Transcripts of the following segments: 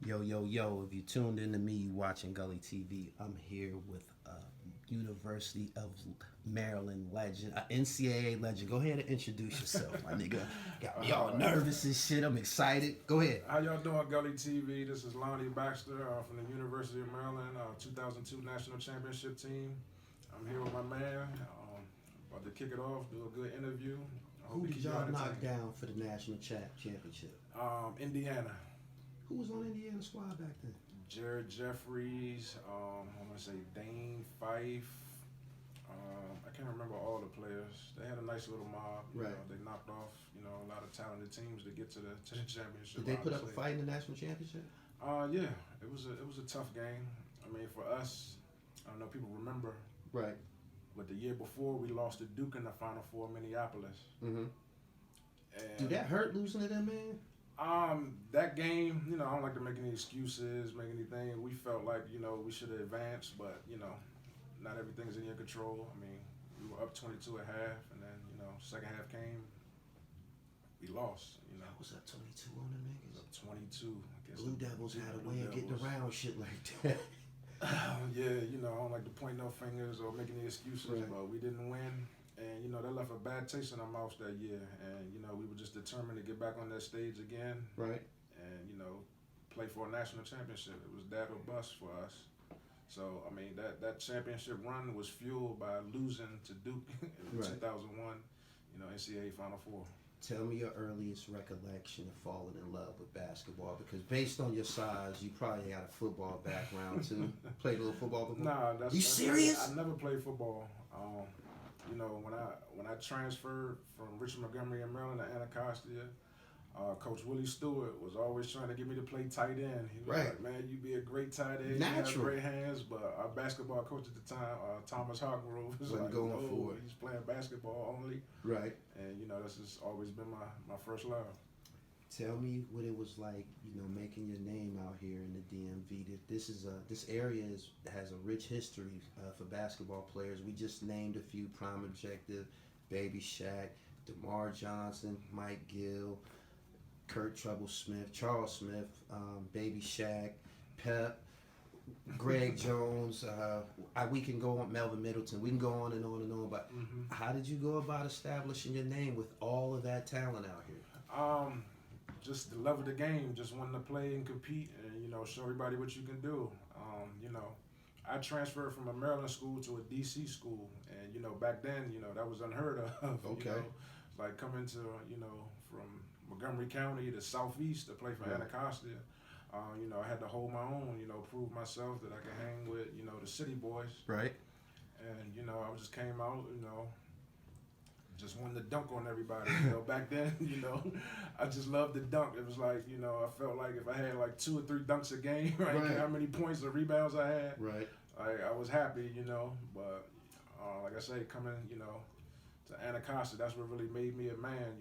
Yo, yo, yo, if you tuned in to me, you watching Gully TV. I'm here with a University of Maryland legend, NCAA legend. Go ahead and introduce yourself, my nigga. Got me all nervous and shit. I'm excited. Go ahead. How y'all doing, Gully TV? This is Lonny Baxter from the University of Maryland, 2002 National Championship team. I'm here with my man. About to kick it off, do a good interview. Who did y'all knock down for the national championship? Indiana. Who was on Indiana's squad back then? Jared Jeffries, I'm going to say Dane Fife. I can't remember all the players. They had a nice little mob. You know, they knocked off, a lot of talented teams to get to the championship. Did they put up a fight in the national championship? Yeah, it was a tough game. I mean, for us, I don't know if people remember. Right. But the year before, we lost to Duke in the Final Four in Minneapolis. Mm-hmm. Did that hurt losing to them, man? That game, I don't like to make any excuses, make anything. We felt like, we should have advanced, but, not everything's in your control. I mean, we were up 22 at half, and then, second half came, we lost, That was up 22 on them niggas? Up 22. Blue Devils had a way of getting around shit like that. Yeah, I don't like to point no fingers or make any excuses, but we didn't win. And, that left a bad taste in our mouths that year. And, we were just determined to get back on that stage again. Right. And, play for a national championship. It was that or bust for us. So, I mean, that championship run was fueled by losing to Duke in 2001, NCAA Final Four. Tell me your earliest recollection of falling in love with basketball, because based on your size, you probably had a football background too. Played a little football before? Nah, that's serious? I never played football. When I transferred from Richard Montgomery in Maryland to Anacostia, Coach Willie Stewart was always trying to get me to play tight end. He was like, man, you'd be a great tight end. Natural. You have great hands, but our basketball coach at the time, Thomas Hargrove, was like, going no, for it. He's playing basketball only. Right. And, that's just always been my first love. Tell me what it was like, making your name out here in the DMV. This area has a rich history for basketball players. We just named a few: Prime Objective, Baby Shaq, DeMar Johnson, Mike Gill, Kurt Troublesmith, Charles Smith, Baby Shaq, Pep, Greg Jones. We can go on, Melvin Middleton. We can go on and on and on. But how did you go about establishing your name with all of that talent out here? Just the love of the game, just wanting to play and compete and, show everybody what you can do. I transferred from a Maryland school to a DC school, and, back then, that was unheard of. Okay. It's like coming to, from Montgomery County to Southeast to play for Anacostia. I had to hold my own, prove myself that I could hang with, the city boys. Right. And, I just came out, just wanted to dunk on everybody. Back then, I just loved to dunk. It was like, I felt like if I had like 2 or 3 dunks a game, right? How many points or rebounds I had, right? I was happy, But like I say, coming, to Anacostia, that's what really made me a man,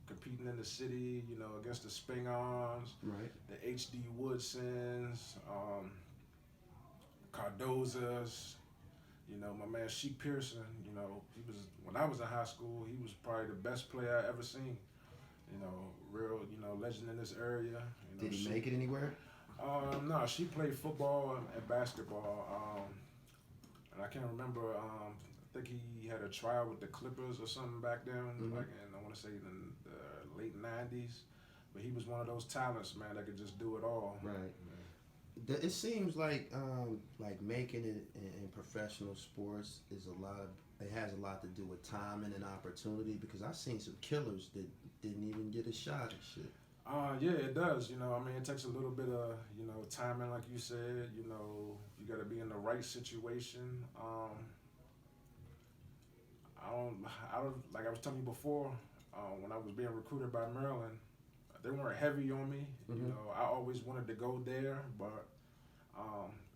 competing in the city, against the Spingons, right? The H.D. Woodsons, Cardozas. My man Sheik Pearson, he was, when I was in high school, he was probably the best player I ever seen. Real, legend in this area. Did he make it anywhere? No, she played football and basketball. And I can't remember, I think he had a trial with the Clippers or something back then, like in, I want to say in the late 90s. But he was one of those talents, man, that could just do it all. Right. It seems like making it in professional sports is it has a lot to do with timing and opportunity, because I've seen some killers that didn't even get a shot and shit. Yeah, it does. It takes a little bit of, timing, like you said. You got to be in the right situation. I don't, like I was telling you before, when I was being recruited by Maryland, they weren't heavy on me. I always wanted to go there, but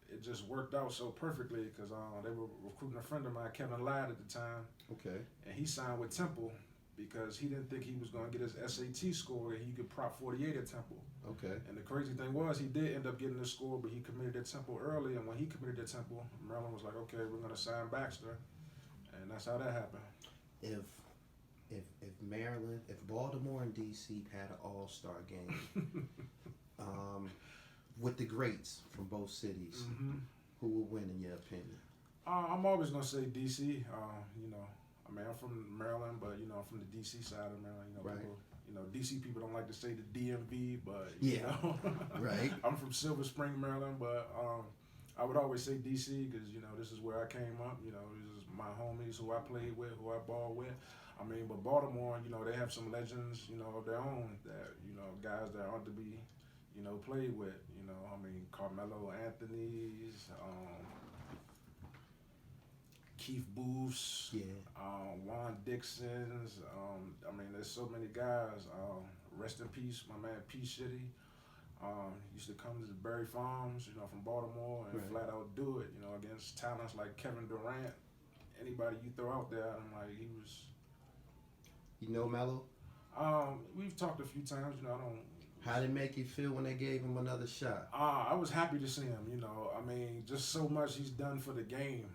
it just worked out so perfectly because they were recruiting a friend of mine, Kevin Ladd, at the time. Okay. And he signed with Temple because he didn't think he was going to get his SAT score and he could prop 48 at Temple. Okay. And the crazy thing was he did end up getting the score, but he committed at Temple early. And when he committed at Temple, Maryland was like, okay, we're going to sign Baxter. And that's how that happened. If Baltimore and DC had an all-star game, with the greats from both cities, who will win in your opinion? I'm always gonna say DC. You know, I mean, I'm from Maryland, but you know, I'm from the DC side of Maryland. You know, Right. people, you know, DC people don't like to say the DMV, but Yeah. you know, Right. I'm from Silver Spring, Maryland, but I would always say DC because you know this is where I came up. You know, this is my homies who I played with, who I balled with. I mean, but Baltimore, you know, they have some legends, you know, of their own that you know guys that aren't to be, you know, played with. You know, I mean, Carmelo Anthony's. Keith Booth's, Yeah. Juan Dixon's. I mean, there's so many guys. Rest in peace, my man P. Shitty. Used to come to the Berry Farms, you know, from Baltimore and Right. flat out do it, you know, against talents like Kevin Durant. Anybody you throw out there, I'm like, he was. You know Melo? We've talked a few times, you know, I don't. How did it make you feel when they gave him another shot? I was happy to see him, you know. I mean, just so much he's done for the game.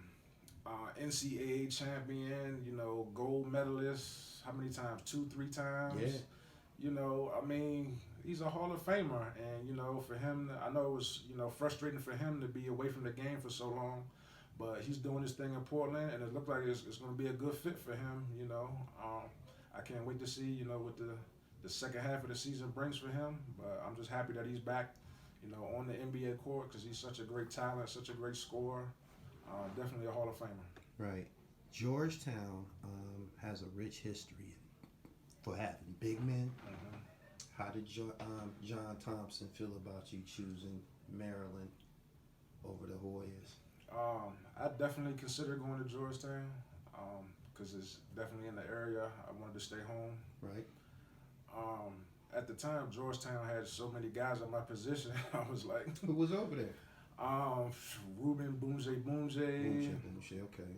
NCAA champion, you know, gold medalist, how many times? 2, 3 times? Yeah. You know, I mean, he's a Hall of Famer. And, you know, for him, I know it was, you know, frustrating for him to be away from the game for so long. But he's doing his thing in Portland, and it looked like it's going to be a good fit for him, you know. I can't wait to see, you know, what the second half of the season brings for him. But I'm just happy that he's back, you know, on the NBA court because he's such a great talent, such a great scorer. Definitely a Hall of Famer. Right. Georgetown has a rich history for having big men. How did John Thompson feel about you choosing Maryland over the Hoyas? I definitely consider going to Georgetown because it's definitely in the area. I wanted to stay home. Right. At the time, Georgetown had so many guys at my position. I was like, Who was over there? Ruben Boonje. Boucher, okay.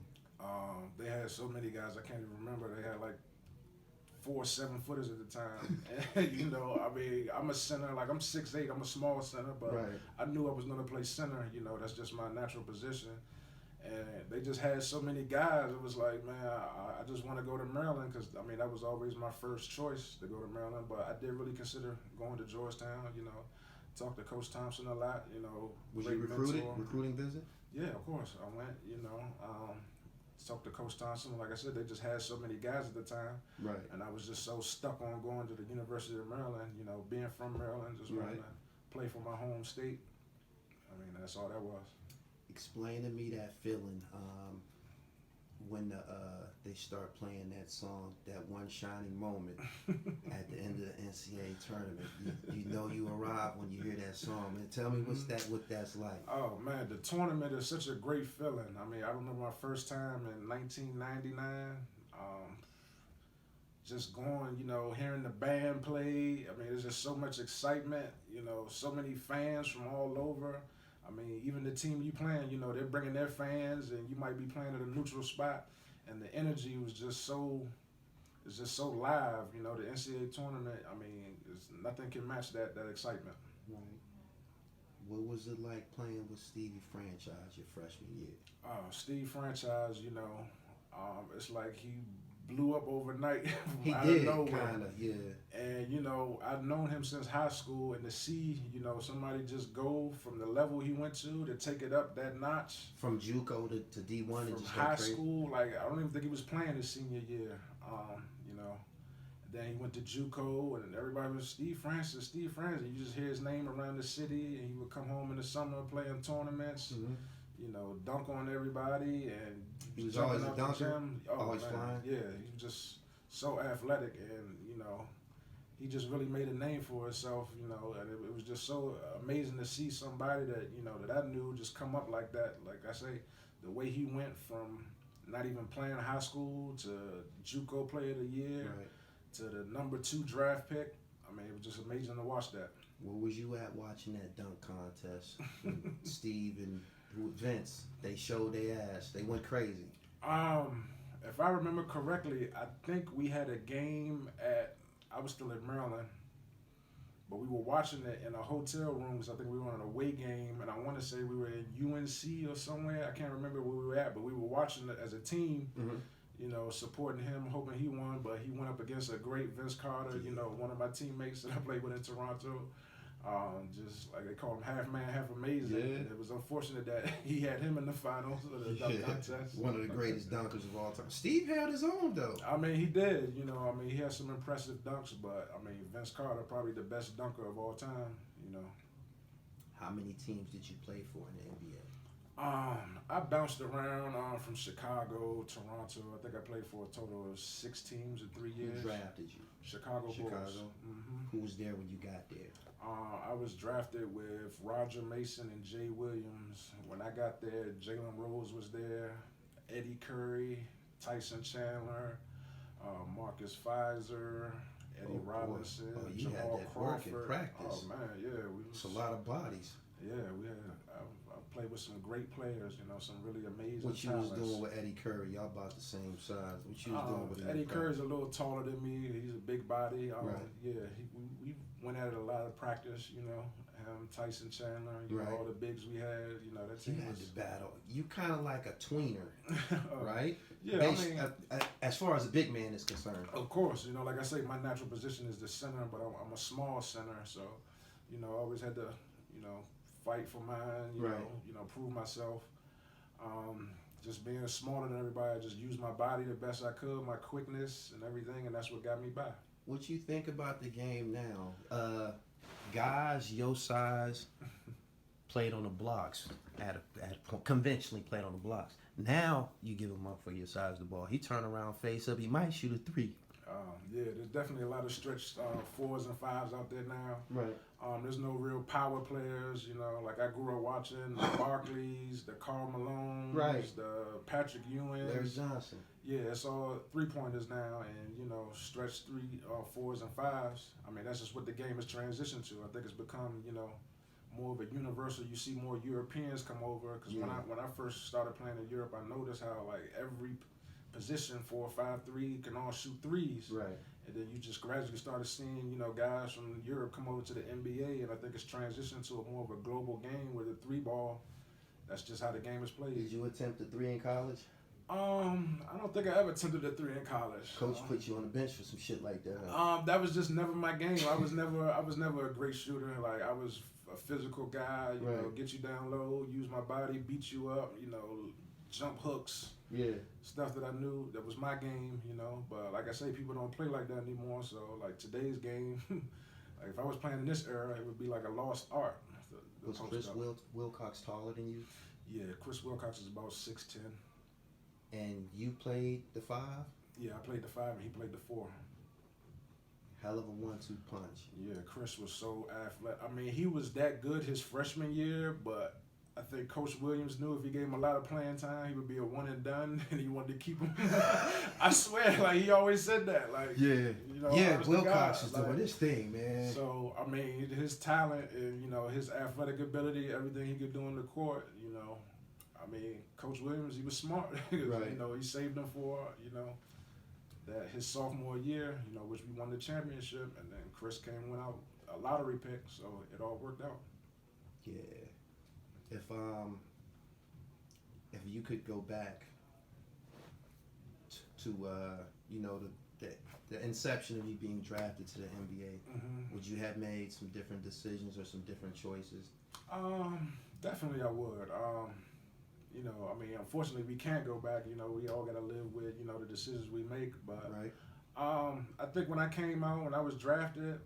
They had so many guys I can't even remember. They had like 4 7-footers at the time. And, you know, I mean, I'm a center. Like I'm 6'8". I'm a small center, but Right. I knew I was gonna play center. You know, that's just my natural position. And they just had so many guys. It was like, man, I just want to go to Maryland because I mean that was always my first choice to go to Maryland. But I did really consider going to Georgetown. You know. Talked to Coach Thompson a lot, you know. Was you recruited? Mentor. Recruiting visit? Yeah, of course. I went, you know. Talked to Coach Thompson. Like I said, they just had so many guys at the time. Right. And I was just so stuck on going to the University of Maryland, you know, being from Maryland, just wanting to play for my home state. I mean, that's all that was. Explain to me that feeling when they start playing that song, that one shining moment at the end of the NCAA tournament. You know you arrive when you hear that song. Man, tell me what that's like. Oh man, the tournament is such a great feeling. I mean, I remember my first time in 1999. Just going, you know, hearing the band play. I mean, there's just so much excitement. You know, so many fans from all over. I mean, even the team you playing, you know, they're bringing their fans, and you might be playing at a neutral spot, and the energy was just so, it's just so live. You know, the NCAA tournament. I mean, nothing can match that excitement. Right. What was it like playing with Stevie Franchise your freshman year? Steve Franchise, you know, it's like he blew up overnight He out did, of nowhere. kind of, yeah. And, you know, I've known him since high school, and to see, you know, somebody just go from the level he went to take it up that notch. From JUCO to D1 and From just high crazy. school, like, I don't even think he was playing his senior year, you know. Then he went to JUCO, and everybody was Steve Francis. You just hear his name around the city, and he would come home in the summer playing tournaments. Mm-hmm. You know, dunk on everybody, and He was jumping always a out the dunker? gym. Always man. flying? Yeah, he was just so athletic, and you know, he just really made a name for himself. You know, and it was just so amazing to see somebody that you know that I knew just come up like that. Like I say, the way he went from not even playing high school to JUCO Player of the Year to the number 2 draft pick. I mean, it was just amazing to watch that. Where was you at watching that dunk contest? When Steve and Vince, they showed their ass. They went crazy. If I remember correctly, I think we had a game I was still in Maryland, but we were watching it in a hotel room because I think we were on an away game, and I want to say we were in UNC or somewhere. I can't remember where we were at, but we were watching it as a team, you know, supporting him, hoping he won, but he went up against a great Vince Carter, you know, one of my teammates that I played with in Toronto. Just like they call him half man, half amazing. Yeah. It was unfortunate that he had him in the finals of the dunk contest. One of the greatest dunkers of all time. Steve held his own though. I mean, he did. You know, I mean, he had some impressive dunks, but I mean, Vince Carter probably the best dunker of all time. You know. How many teams did you play for in the NBA? I bounced around from Chicago, Toronto. I think I played for a total of 6 teams in 3 years. Who drafted you? Chicago Bulls. Mm-hmm. Who was there when you got there? I was drafted with Roger Mason and Jay Williams. When I got there, Jalen Rose was there, Eddie Curry, Tyson Chandler, Marcus Pfizer, Eddie Robinson, you Jamal had that Crawford. work in practice. Oh man, yeah, It's a lot of bodies. Yeah, we had. I played with some great players. You know, some really amazing. What you talents. was doing with Eddie Curry? Y'all about the same size. What you was doing with Eddie Curry's a little taller than me. He's a big body. Right. Yeah, we went at it a lot of practice. You know, Tyson Chandler. You know, all the bigs we had. You know, that team you had to battle. You kind of like a tweener, right? Yeah, as far as a big man is concerned. Of course, you know, like I say, my natural position is the center, but I'm a small center, so you know, I always had to, you know, fight for mine. You know, prove myself. Just being smaller than everybody, I just used my body the best I could, my quickness and everything, and that's what got me by. What you think about the game now? Guys your size played on the blocks conventionally played on the blocks. Now you give him up for your size of the ball. He turn around, face up. He might shoot a 3. Yeah, there's definitely a lot of stretch 4s and 5s out there now. Right. There's no real power players, you know. Like I grew up watching the Barkleys, the Karl Malones, the Patrick Ewing, Larry Johnson. Yeah, it's all 3-pointers now, and you know, stretch 3, 4s and 5s. I mean, that's just what the game has transitioned to. I think it's become, you know, more of a universal. You see more Europeans come over because when I first started playing in Europe, I noticed how like every position 4, 5, 3 can all shoot 3s. Right. And then you just gradually started seeing, you know, guys from Europe come over to the NBA, and I think it's transitioned to a more of a global game with a 3-ball. That's just how the game is played. Did you attempt a 3 in college? I don't think I ever attempted a 3 in college. Coach put you on the bench for some shit like that. Huh? That was just never my game. I was never a great shooter. Like I was a physical guy. You know, get you down low, use my body, beat you up. You know, jump hooks. Yeah. Stuff that I knew that was my game, you know. But like I say, people don't play like that anymore. So like today's game, like if I was playing in this era, it would be like a lost art. Was Chris Wilcox taller than you? Yeah, Chris Wilcox is about 6'10". And you played the 5? Yeah, I played the 5 and he played the 4. Hell of a 1-2 punch. Yeah, Chris was so athletic. I mean, he was that good his freshman year, but I think Coach Williams knew if he gave him a lot of playing time, he would be a one and done, and he wanted to keep him. I swear, like he always said that. Like, you know, Wilcox is doing this thing, man. So I mean, his talent and you know his athletic ability, everything he could do on the court, you know. I mean, Coach Williams, he was smart. You know, he saved him for that his sophomore year, you know, which we won the championship, and then Chris went out a lottery pick, so it all worked out. Yeah. If you could go back to you know the inception of you being drafted to the NBA, would you have made some different decisions or some different choices? Definitely I would. You know, I mean, unfortunately we can't go back. You know, we all got to live with, you know, the decisions we make. But I think when I came out, when I was drafted,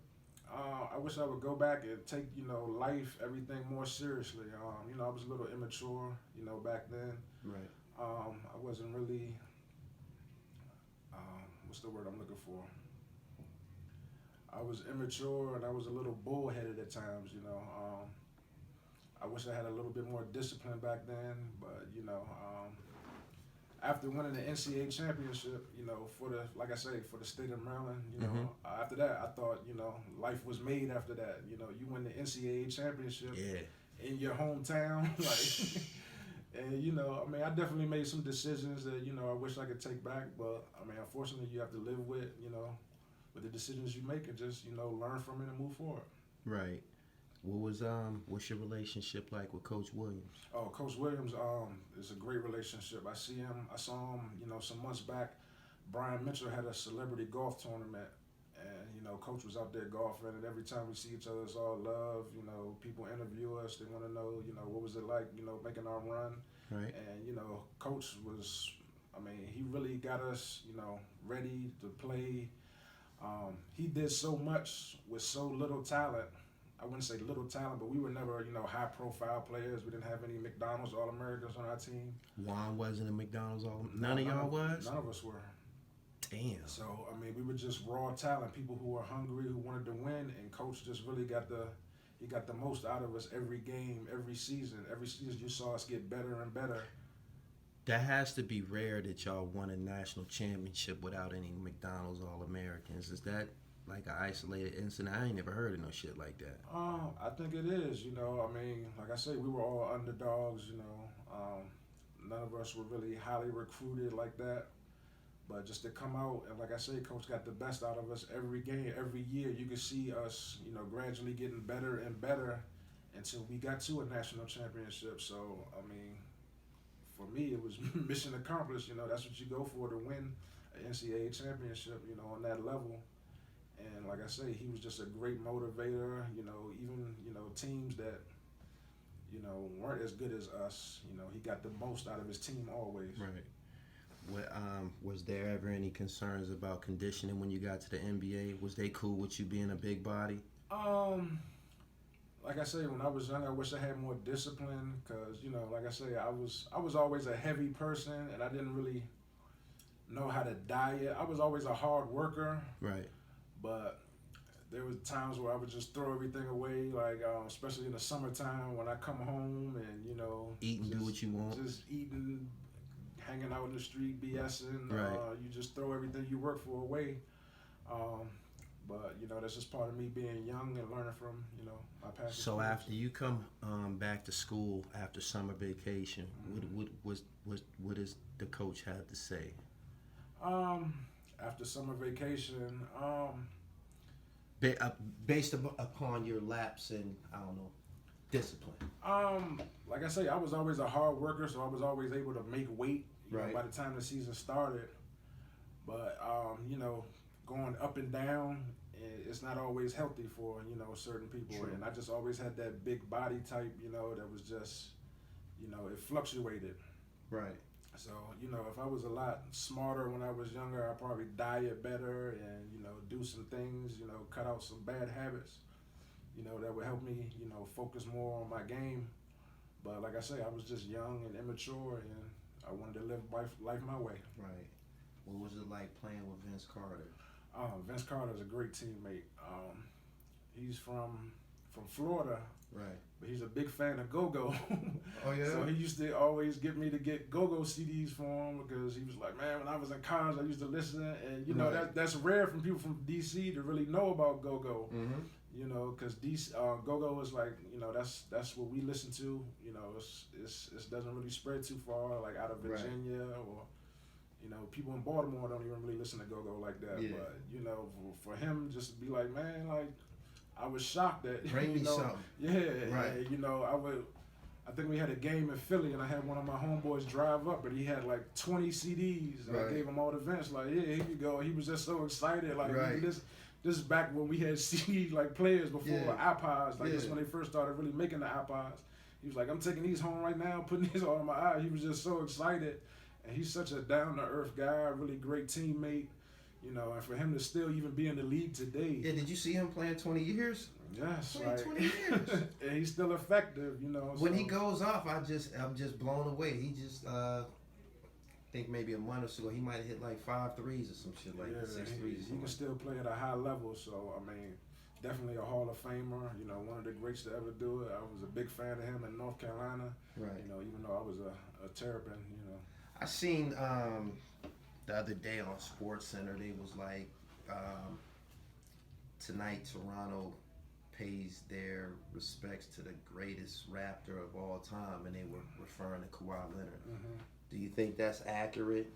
I wish I would go back and take, you know, life, everything more seriously. You know, I was a little immature, you know, back then. Right. I wasn't really, what's the word I'm looking for? I was immature and I was a little bullheaded at times, you know. I wish I had a little bit more discipline back then, but, you know, after winning the Ncaa championship, you know, like I say, for the state of Maryland, you know, after that, I thought, you know, life was made after that. You know, you win the Ncaa championship in your hometown, like, and, you know, I mean, I definitely made some decisions that, you know, I wish I could take back, but, I mean, unfortunately, you have to live with, you know, with the decisions you make and just, you know, learn from it and move forward. Right. What's your relationship like with Coach Williams? Oh, Coach Williams, is a great relationship. I saw him, you know, some months back. Brian Mitchell had a celebrity golf tournament, And, you know, Coach was out there golfing, and every time we see each other, it's all love. You know, people interview us. They want to know, you know, what was it like, you know, making our run. Right. And, you know, Coach was, I mean, he really got us, you know, ready to play. He did so much with so little talent. I wouldn't say little talent, but we were never, you know, high-profile players. We didn't have any McDonald's All-Americans on our team. Juan wasn't a McDonald's All. None of y'all was. None of us were. Damn. So I mean, we were just raw talent, people who were hungry, who wanted to win, and Coach just really got the most out of us every game, every season. Every season you saw us get better and better. That has to be rare that y'all won a national championship without any McDonald's All-Americans. Is that like an isolated incident? I ain't never heard of no shit like that. I think it is. You know, I mean, like I say, we were all underdogs. You know, none of us were really highly recruited like that. But just to come out, and like I say, Coach got the best out of us every game, every year. You could see us, you know, gradually getting better and better until we got to a national championship. So, I mean, for me, it was mission accomplished. You know, that's what you go for, to win an NCAA championship, you know, on that level. And like I say, he was just a great motivator. You know, even, you know, teams that, you know, weren't as good as us, you know, he got the most out of his team always. Right. Was there ever any concerns about conditioning when you got to the NBA? Was they cool with you being a big body? Like I say, when I was young, I wish I had more discipline, because, you know, like I say, I was always a heavy person, and I didn't really know how to diet. I was always a hard worker. Right. But there was times where I would just throw everything away, like especially in the summertime when I come home and, you know, eat and do what you want. Just eating, hanging out in the street, BSing. Right. You just throw everything you work for away. But, you know, that's just part of me being young and learning from, you know, my past. So after you come back to school after summer vacation, what does the coach have to say? After summer vacation, based upon your lapse in, I don't know, discipline. Like I say, I was always a hard worker, so I was always able to make weight, you right. know, by the time the season started. But you know, going up and down, it's not always healthy for, you know, certain people. True. And I just always had that big body type, you know, that was just, you know, it fluctuated. Right. So, you know, if I was a lot smarter when I was younger, I'd probably diet better and, you know, do some things, you know, cut out some bad habits, you know, that would help me, you know, focus more on my game. But like I say, I was just young and immature, and I wanted to live life my way. Right. What was it like playing with Vince Carter? Vince Carter is a great teammate. He's from Florida. Right. But he's a big fan of go-go. Oh, yeah? So he used to always get me to get go-go CDs for him, because he was like, man, when I was in college, I used to listen. And, you know, right. that's rare from people from D.C. to really know about go-go. Mm-hmm. You know, because go-go is like, you know, that's what we listen to. You know, it doesn't really spread too far, like out of Virginia, right. Or, you know, people in Baltimore don't even really listen to go-go like that. Yeah. But, you know, for him just to be like, man, like, I was shocked that, bring me something. Yeah, right. And, you know, I think we had a game in Philly, and I had one of my homeboys drive up, and he had like 20 CDs, and right. I gave him all the Vince, like, yeah, here you go. He was just so excited, like, right. This is back when we had CDs, like, players before iPods, like, this when they first started really making the iPods. He was like, I'm taking these home right now, putting these all in my eye. He was just so excited, and he's such a down-to-earth guy, really great teammate. You know, and for him to still even be in the league today. Yeah, did you see him playing 20 years? Yes, 20 years. And he's still effective, you know. When he goes off, I'm just blown away. He just, I think maybe a month or so ago, he might have hit like 5 threes or some shit like that, 6 threes. He can still play at a high level, so, I mean, definitely a Hall of Famer, you know, one of the greats to ever do it. I was a big fan of him in North Carolina. Right. You know, even though I was a Terrapin, you know. I seen, the other day on SportsCenter, they was like, tonight Toronto pays their respects to the greatest Raptor of all time, and they were referring to Kawhi Leonard. Mm-hmm. Do you think that's accurate?